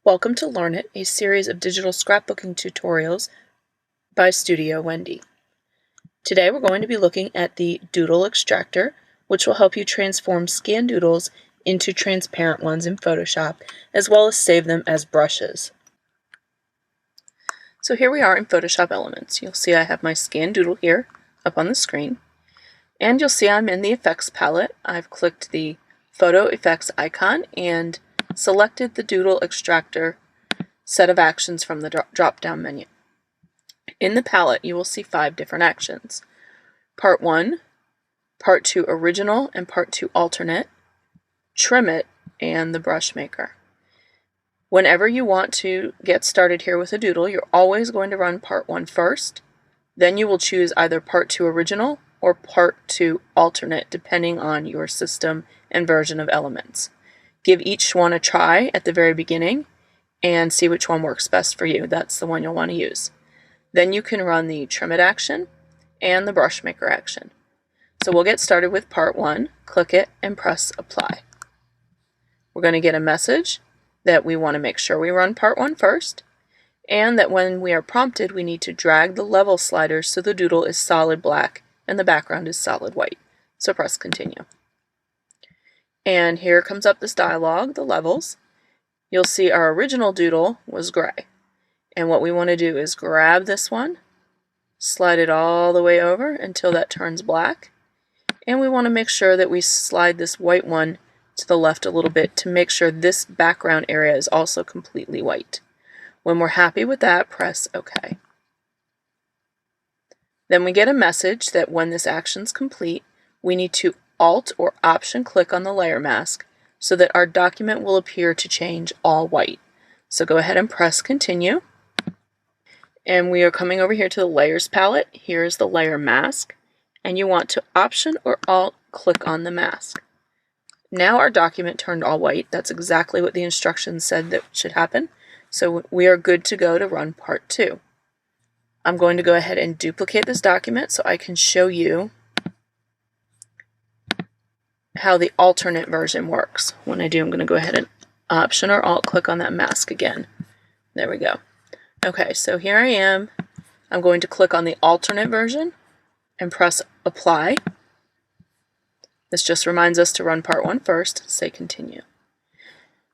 Welcome to Learn It, a series of digital scrapbooking tutorials by Studio Wendy. Today we're going to be looking at the Doodle Extractor, which will help you transform scanned doodles into transparent ones in Photoshop, as well as save them as brushes. So here we are in Photoshop Elements. You'll see I have my scanned doodle here up on the screen, and you'll see I'm in the Effects palette. I've clicked the Photo Effects icon and selected the Doodle Extractor set of actions from the drop-down menu. In the palette, you will see 5 different actions. Part 1, Part 2 Original, and Part 2 Alternate, Trim It, and the Brush Maker. Whenever you want to get started here with a doodle, you're always going to run Part 1 first. Then you will choose either Part 2 Original or Part 2 Alternate, depending on your system and version of Elements. Give each one a try at the very beginning and see which one works best for you. That's the one you'll want to use. Then you can run the Trim It action and the Brush Maker action. So we'll get started with Part 1. Click it and press Apply. We're going to get a message that we want to make sure we run Part 1 first, and that when we are prompted we need to drag the level slider so the doodle is solid black and the background is solid white. So press Continue. And here comes up this dialog, the levels. You'll see our original doodle was gray. And what we want to do is grab this one, slide it all the way over until that turns black. And we want to make sure that we slide this white one to the left a little bit to make sure this background area is also completely white. When we're happy with that, press OK. Then we get a message that when this action's complete, we need to Alt or Option click on the layer mask so that our document will appear to change all white. So go ahead and press Continue. And we are coming over here to the Layers palette. Here's the layer mask. And you want to Option or Alt click on the mask. Now our document turned all white. That's exactly what the instructions said that should happen. So we are good to go to run Part 2. I'm going to go ahead and duplicate this document so I can show you how the alternate version works. When I do, I'm going to go ahead and Option or Alt click on that mask again. There we go. Okay, so here I am. I'm going to click on the alternate version and press Apply. This just reminds us to run Part 1 first. Say Continue.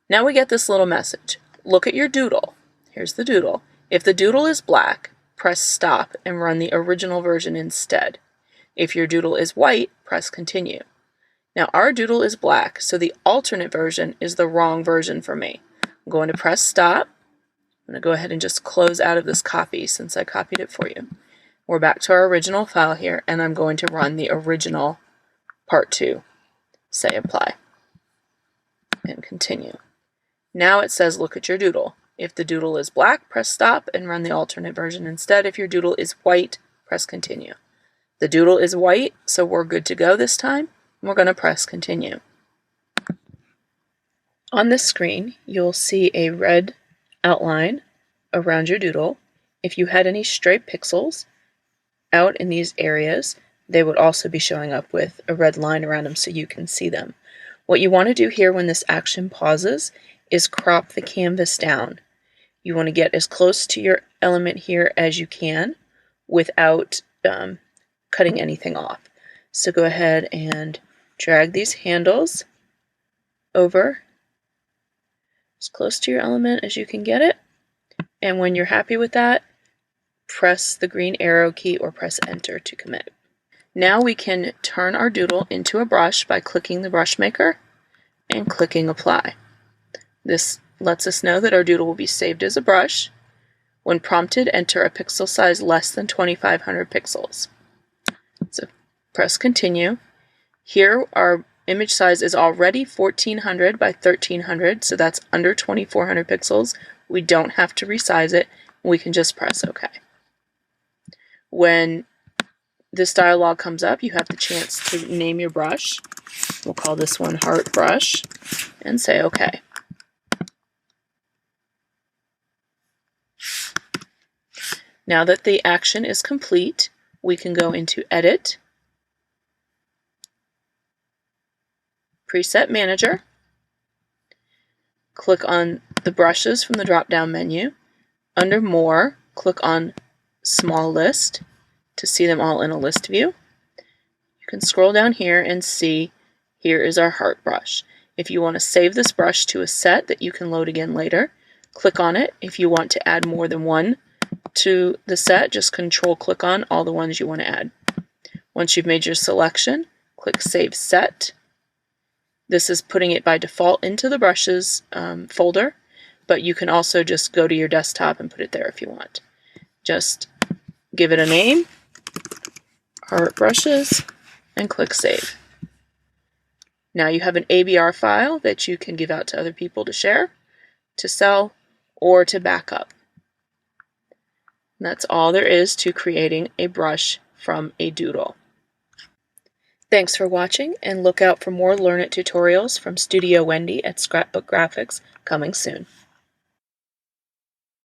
Now we get this little message. Look at your doodle. Here's the doodle. If the doodle is black, press Stop and run the original version instead. If your doodle is white, press Continue. Now our doodle is black, so the alternate version is the wrong version for me. I'm going to press Stop. I'm going to go ahead and just close out of this copy since I copied it for you. We're back to our original file here, and I'm going to run the original Part 2. Say Apply. And Continue. Now it says look at your doodle. If the doodle is black, press Stop and run the alternate version instead. If your doodle is white, press Continue. The doodle is white, so we're good to go this time. We're going to press Continue. On this screen, you'll see a red outline around your doodle. If you had any stray pixels out in these areas, they would also be showing up with a red line around them so you can see them. What you want to do here when this action pauses is crop the canvas down. You want to get as close to your element here as you can without cutting anything off. So go ahead and drag these handles over as close to your element as you can get it. And when you're happy with that, press the green arrow key or press Enter to commit. Now we can turn our doodle into a brush by clicking the Brush Maker and clicking Apply. This lets us know that our doodle will be saved as a brush. When prompted, enter a pixel size less than 2500 pixels. So press Continue. Here our image size is already 1400 by 1300, so that's under 2400 pixels. We don't have to resize it. We can just press OK. When this dialog comes up, you have the chance to name your brush. We'll call this one Heart Brush and say OK. Now that the action is complete, we can go into Edit, Preset Manager, click on the brushes from the drop-down menu. Under More, click on Small List to see them all in a list view. You can scroll down here and see here is our heart brush. If you want to save this brush to a set that you can load again later, click on it. If you want to add more than one to the set, just Control-click on all the ones you want to add. Once you've made your selection, click Save Set. This is putting it by default into the brushes folder, but you can also just go to your desktop and put it there if you want. Just give it a name, Heart Brushes, and click Save. Now you have an ABR file that you can give out to other people to share, to sell, or to back up. And that's all there is to creating a brush from a doodle. Thanks for watching, and look out for more Learn It tutorials from Studio Wendy at Scrapbook Graphics coming soon.